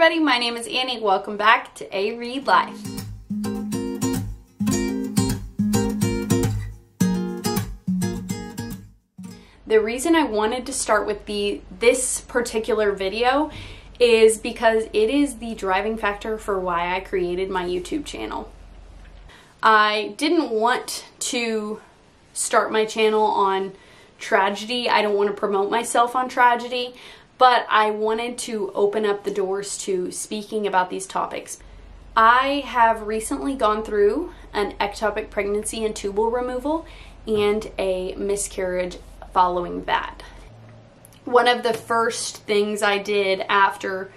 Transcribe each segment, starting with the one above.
everybody, my name is Annie. Welcome back to A Reid Life. The reason I wanted to start with this particular video is because it is the driving factor for why I created my YouTube channel. I didn't want to start my channel on tragedy. I don't want to promote myself on tragedy, but I wanted to open up the doors to speaking about these topics. I have recently gone through an ectopic pregnancy and tubal removal and a miscarriage following that. One of the first things I did after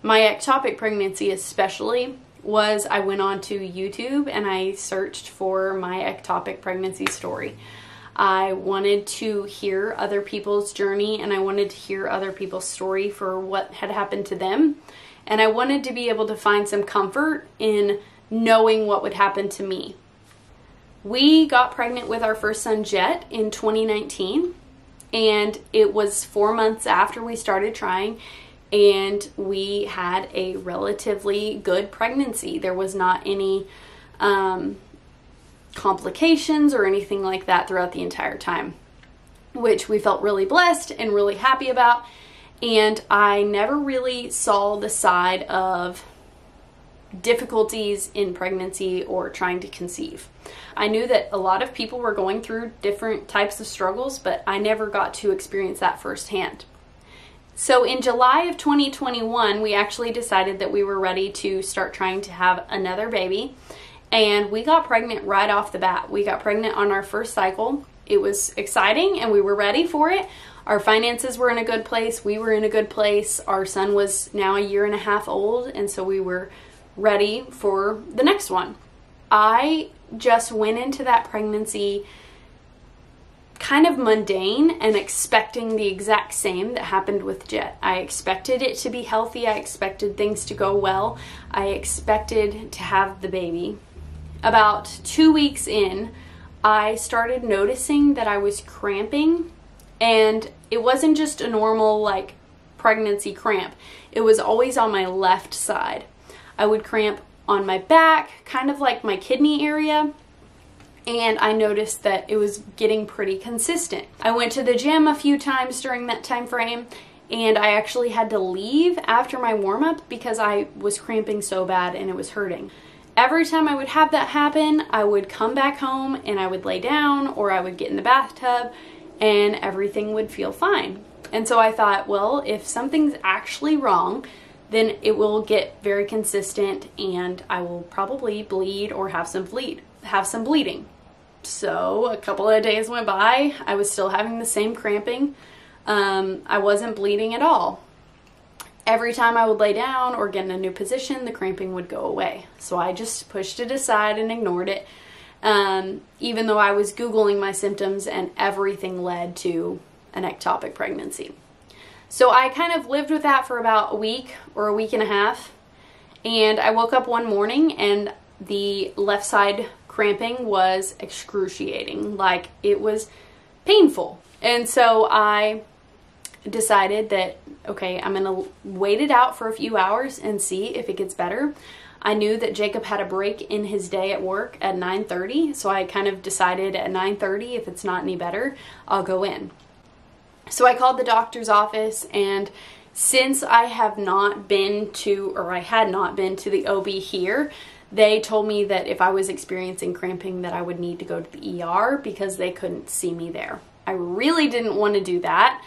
my ectopic pregnancy especially was I went on to YouTube and I searched for my ectopic pregnancy story. I wanted to hear other people's journey and I wanted to hear other people's story for what had happened to them. And I wanted to be able to find some comfort in knowing what would happen to me. We got pregnant with our first son, Jet, in 2019. And it was 4 months after we started trying, and we had a relatively good pregnancy. There was not any complications or anything like that throughout the entire time, which we felt really blessed and really happy about. And I never really saw the side of difficulties in pregnancy or trying to conceive. I knew that a lot of people were going through different types of struggles, but I never got to experience that firsthand. So in July of 2021, we actually decided that we were ready to start trying to have another baby, and we got pregnant right off the bat. We got pregnant on our first cycle. It was exciting and we were ready for it. Our finances were in a good place. We were in a good place. Our son was now 1.5 years old, and so we were ready for the next one. I just went into that pregnancy kind of mundane and expecting the exact same that happened with Jet. I expected it to be healthy. I expected things to go well. I expected to have the baby. About 2 weeks in, I started noticing that I was cramping, and it wasn't just a normal pregnancy cramp. It was always on my left side. I would cramp on my back, kind of like my kidney area, and I noticed that it was getting pretty consistent. I went to the gym a few times during that time frame, and I actually had to leave after my warm-up because I was cramping so bad and it was hurting. Every time I would have that happen, I would come back home and I would lay down, or I would get in the bathtub and everything would feel fine. And so I thought, well, if something's actually wrong, then it will get very consistent and I will probably bleed or have some bleeding. So a couple of days went by, I was still having the same cramping. I wasn't bleeding at all. Every time I would lay down or get in a new position, the cramping would go away. So I just pushed it aside and ignored it, even though I was Googling my symptoms and everything led to an ectopic pregnancy. So I kind of lived with that for about a week or a week and a half, and I woke up one morning and the left side cramping was excruciating. Like, it was painful. And so I decided that, okay, I'm gonna wait it out for a few hours and see if it gets better. I knew that Jacob had a break in his day at work at 9:30, so I kind of decided at 9:30, if it's not any better, I'll go in. So I called the doctor's office, and since I had not been to the OB here, they told me that if I was experiencing cramping that I would need to go to the ER because they couldn't see me there. I really didn't want to do that,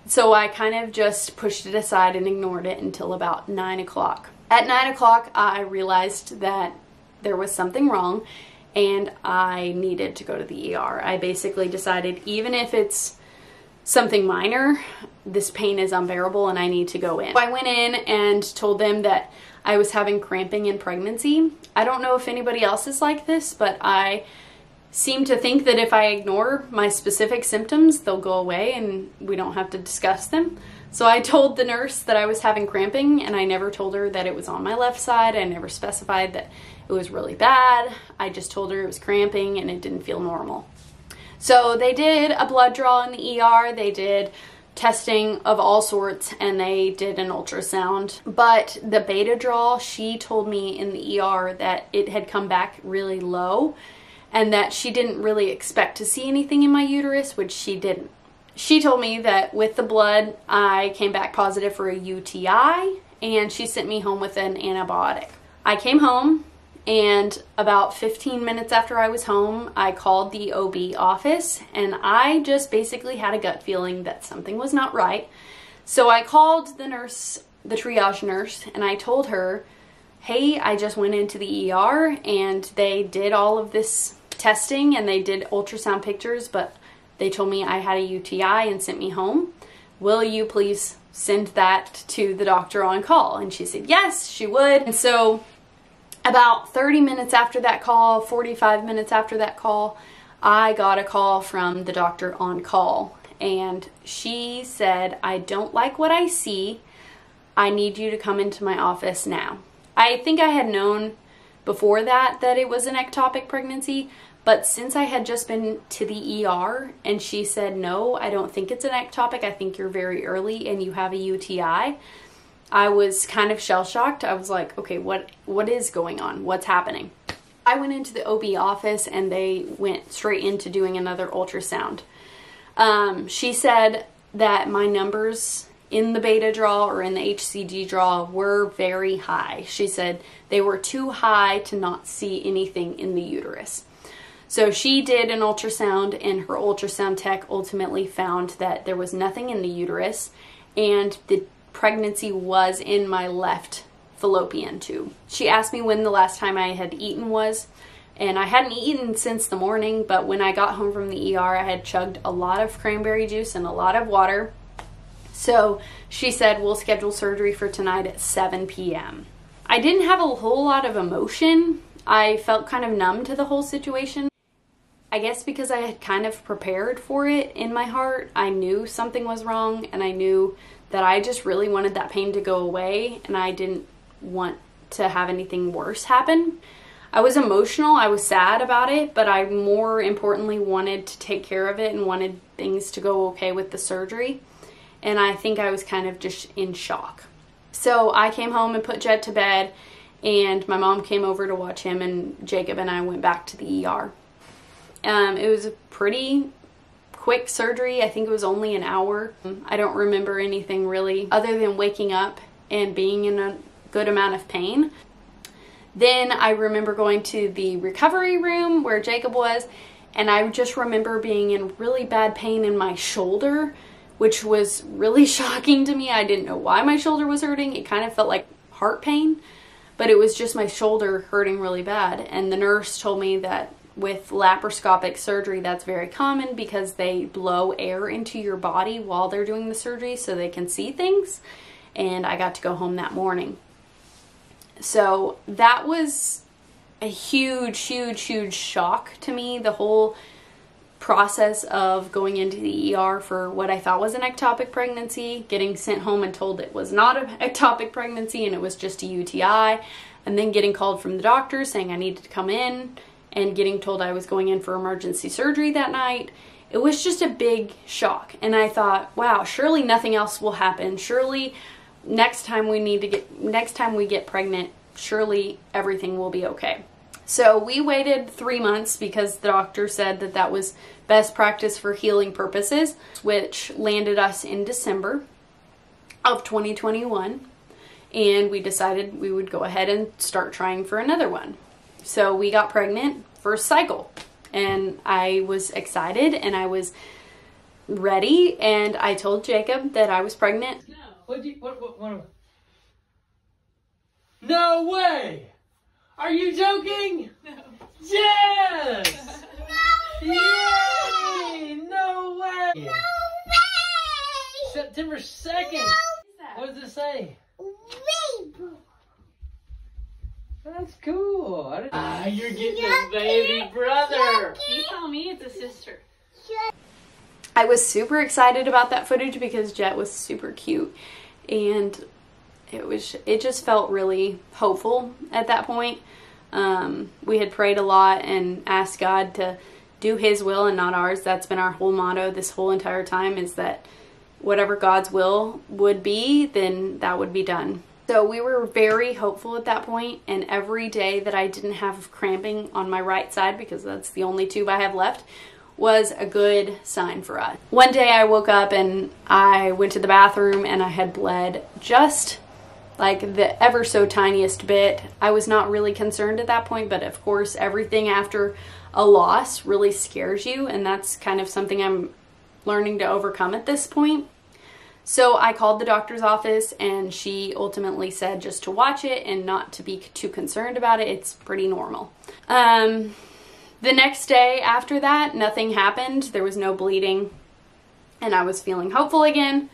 so I kind of just pushed it aside and ignored it until about 9 o'clock. At 9 o'clock, I realized that there was something wrong and I needed to go to the ER. I basically decided, even if it's something minor, this pain is unbearable and I need to go in. I went in and told them that I was having cramping in pregnancy. I don't know if anybody else is like this, but I seem to think that if I ignore my specific symptoms, they'll go away and we don't have to discuss them. So I told the nurse that I was having cramping, and I never told her that it was on my left side. I never specified that it was really bad. I just told her it was cramping and it didn't feel normal. So they did a blood draw in the ER. They did testing of all sorts, and they did an ultrasound. But the beta draw, she told me in the ER that it had come back really low and that she didn't really expect to see anything in my uterus, which she didn't. She told me that with the blood, I came back positive for a UTI, and she sent me home with an antibiotic. I came home, and about 15 minutes after I was home, I called the OB office, and I just basically had a gut feeling that something was not right. So I called the nurse, the triage nurse, and I told her, hey, I just went into the ER, and they did all of this testing, and they did ultrasound pictures, but they told me I had a UTI and sent me home. Will you please send that to the doctor on call? And she said yes, she would. And so about 30 minutes after that call, 45 minutes after that call, I got a call from the doctor on call. And she said, I don't like what I see. I need you to come into my office now. I think I had known before that it was an ectopic pregnancy, but since I had just been to the ER and she said, no, I don't think it's an ectopic, I think you're very early and you have a UTI, I was kind of shell-shocked. I was like, okay, what is going on? What's happening? I went into the OB office and they went straight into doing another ultrasound. She said that my numbers in the beta draw or in the HCG draw were very high. She said they were too high to not see anything in the uterus. So she did an ultrasound, and her ultrasound tech ultimately found that there was nothing in the uterus, and the pregnancy was in my left fallopian tube. She asked me when the last time I had eaten was, and I hadn't eaten since the morning, but when I got home from the ER, I had chugged a lot of cranberry juice and a lot of water. So she said, we'll schedule surgery for tonight at 7 p.m. I didn't have a whole lot of emotion. I felt kind of numb to the whole situation. I guess because I had kind of prepared for it in my heart. I knew something was wrong, and I knew that I just really wanted that pain to go away, and I didn't want to have anything worse happen. I was emotional, I was sad about it, but I more importantly wanted to take care of it and wanted things to go okay with the surgery. And I think I was kind of just in shock. So I came home and put Jed to bed, and my mom came over to watch him, and Jacob and I went back to the ER. It was a pretty quick surgery. I think it was only an hour. I don't remember anything really other than waking up and being in a good amount of pain. Then I remember going to the recovery room where Jacob was, and I just remember being in really bad pain in my shoulder, which was really shocking to me. I didn't know why my shoulder was hurting. It kind of felt like heart pain, but it was just my shoulder hurting really bad. And the nurse told me that with laparoscopic surgery, that's very common because they blow air into your body while they're doing the surgery so they can see things. And I got to go home that morning. So that was a huge, huge, huge shock to me. The whole process of going into the ER for what I thought was an ectopic pregnancy, getting sent home and told it was not an ectopic pregnancy and it was just a UTI, and then getting called from the doctor saying I needed to come in, and getting told I was going in for emergency surgery that night. It was just a big shock. And I thought, wow, surely nothing else will happen. Surely next time we get pregnant, surely everything will be okay. So we waited 3 months because the doctor said that that was best practice for healing purposes, which landed us in December of 2021. And we decided we would go ahead and start trying for another one. So we got pregnant first cycle, and I was excited and I was ready, and I told Jacob that I was pregnant. No. What? No way! Are you joking? No. Yes! No way! Yay! No way! No way! September 2nd! No. What does it say? Rainbow. That's cool. You're getting a baby brother. You tell me it's a sister. I was super excited about that footage because Jet was super cute, and it just felt really hopeful at that point. We had prayed a lot and asked God to do His will and not ours. That's been our whole motto this whole entire time, is that whatever God's will would be, then that would be done. So we were very hopeful at that point, and every day that I didn't have cramping on my right side, because that's the only tube I have left, was a good sign for us. One day I woke up and I went to the bathroom and I had bled just like the ever so tiniest bit. I was not really concerned at that point, but of course everything after a loss really scares you, and that's kind of something I'm learning to overcome at this point. So I called the doctor's office, and she ultimately said just to watch it and not to be too concerned about it. It's pretty normal. The next day after that, nothing happened. There was no bleeding, and I was feeling hopeful again.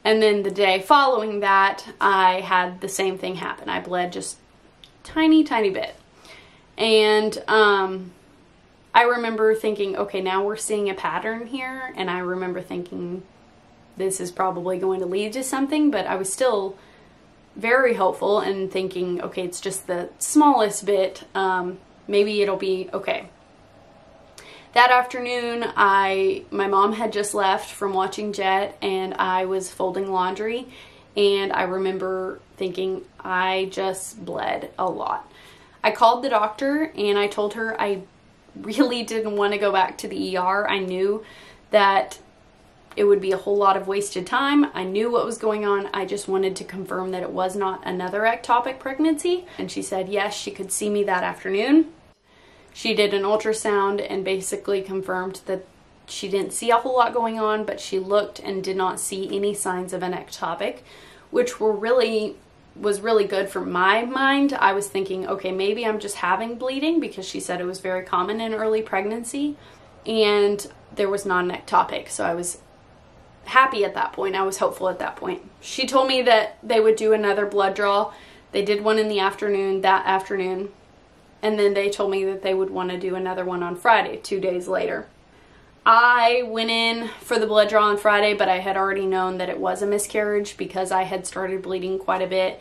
And then the day following that, I had the same thing happen. I bled just tiny bit. And I remember thinking, okay, now we're seeing a pattern here. And I remember thinking, this is probably going to lead to something, but I was still very hopeful and thinking, okay, it's just the smallest bit. Maybe it'll be okay. That afternoon, my mom had just left from watching Jet, and I was folding laundry, and I remember thinking, I just bled a lot. I called the doctor and I told her I really didn't want to go back to the ER. I knew that it would be a whole lot of wasted time. I knew what was going on. I just wanted to confirm that it was not another ectopic pregnancy. And she said yes, she could see me that afternoon. She did an ultrasound and basically confirmed that she didn't see a whole lot going on, but she looked and did not see any signs of an ectopic, which was really good for my mind. I was thinking, okay, maybe I'm just having bleeding, because she said it was very common in early pregnancy, and there was not an ectopic. So I was happy at that point. I was hopeful at that point. She told me that they would do another blood draw. They did one in the afternoon, that afternoon, and then they told me that they would want to do another one on Friday, 2 days later. I went in for the blood draw on Friday, but I had already known that it was a miscarriage because I had started bleeding quite a bit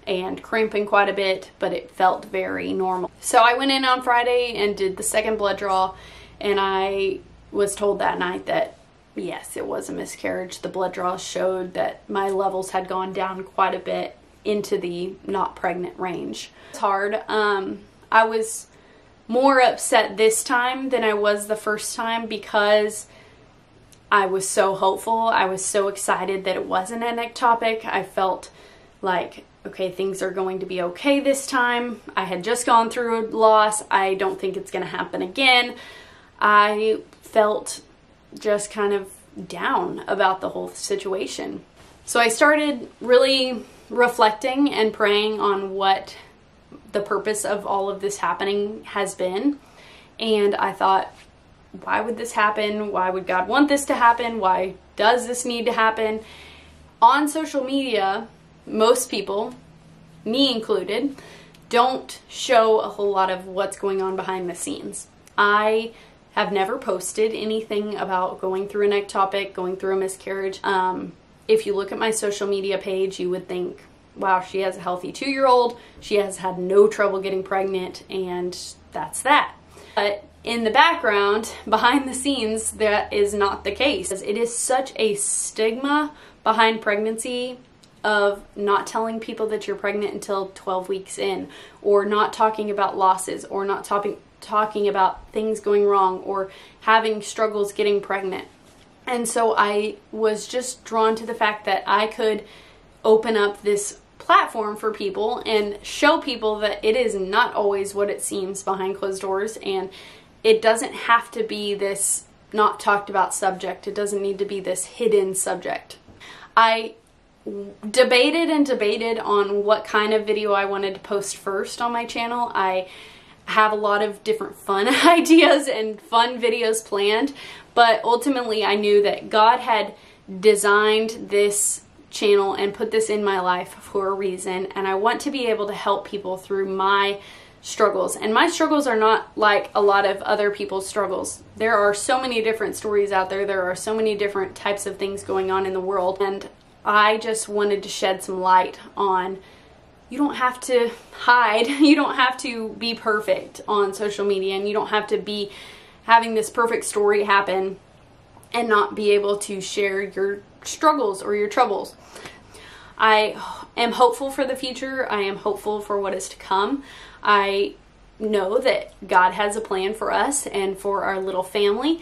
and cramping quite a bit, but it felt very normal. So I went in on Friday and did the second blood draw, and I was told that night that yes, it was a miscarriage. The blood draw showed that my levels had gone down quite a bit into the not pregnant range. It's hard. I was more upset this time than I was the first time because I was so hopeful. I was so excited that it wasn't an ectopic. I felt like, okay, things are going to be okay this time. I had just gone through a loss. I don't think it's going to happen again. I felt just kind of down about the whole situation. So I started really reflecting and praying on what the purpose of all of this happening has been. And I thought, why would this happen? Why would God want this to happen? Why does this need to happen? On social media, most people, me included, don't show a whole lot of what's going on behind the scenes. I have never posted anything about going through an ectopic, going through a miscarriage. If you look at my social media page, you would think, wow, she has a healthy 2-year-old. She has had no trouble getting pregnant, and that's that. But in the background, behind the scenes, that is not the case. It is such a stigma behind pregnancy of not telling people that you're pregnant until 12 weeks in, or not talking about losses, or not talking about things going wrong, or having struggles getting pregnant. And so I was just drawn to the fact that I could open up this platform for people and show people that it is not always what it seems behind closed doors, and it doesn't have to be this not talked about subject. It doesn't need to be this hidden subject. I debated on what kind of video I wanted to post first on my channel. I have a lot of different fun ideas and fun videos planned, but ultimately I knew that God had designed this channel and put this in my life for a reason, and I want to be able to help people through my struggles. And my struggles are not like a lot of other people's struggles. There are so many different stories out there. There are so many different types of things going on in the world, and I just wanted to shed some light on, you don't have to hide, you don't have to be perfect on social media, and you don't have to be having this perfect story happen and not be able to share your struggles or your troubles. I am hopeful for the future. I am hopeful for what is to come. I know that God has a plan for us and for our little family.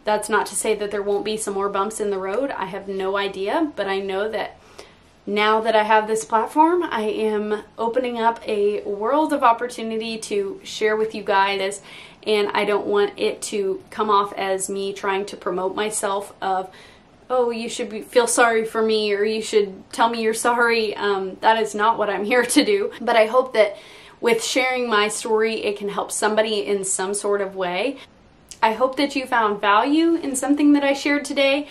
That's not to say that there won't be some more bumps in the road. I have no idea, but I know that now that I have this platform, I am opening up a world of opportunity to share with you guys, and I don't want it to come off as me trying to promote myself of, oh, you should feel sorry for me, or you should tell me you're sorry. That is not what I'm here to do. But I hope that with sharing my story, it can help somebody in some sort of way. I hope that you found value in something that I shared today.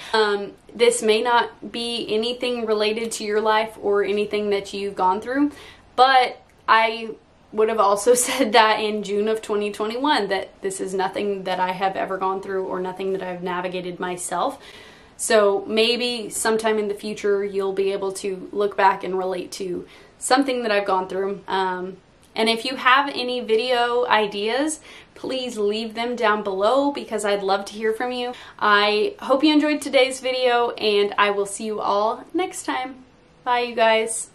This may not be anything related to your life or anything that you've gone through, but I would have also said that in June of 2021, that this is nothing that I have ever gone through or nothing that I've navigated myself. So maybe sometime in the future, you'll be able to look back and relate to something that I've gone through. And if you have any video ideas, please leave them down below because I'd love to hear from you. I hope you enjoyed today's video, and I will see you all next time. Bye, you guys.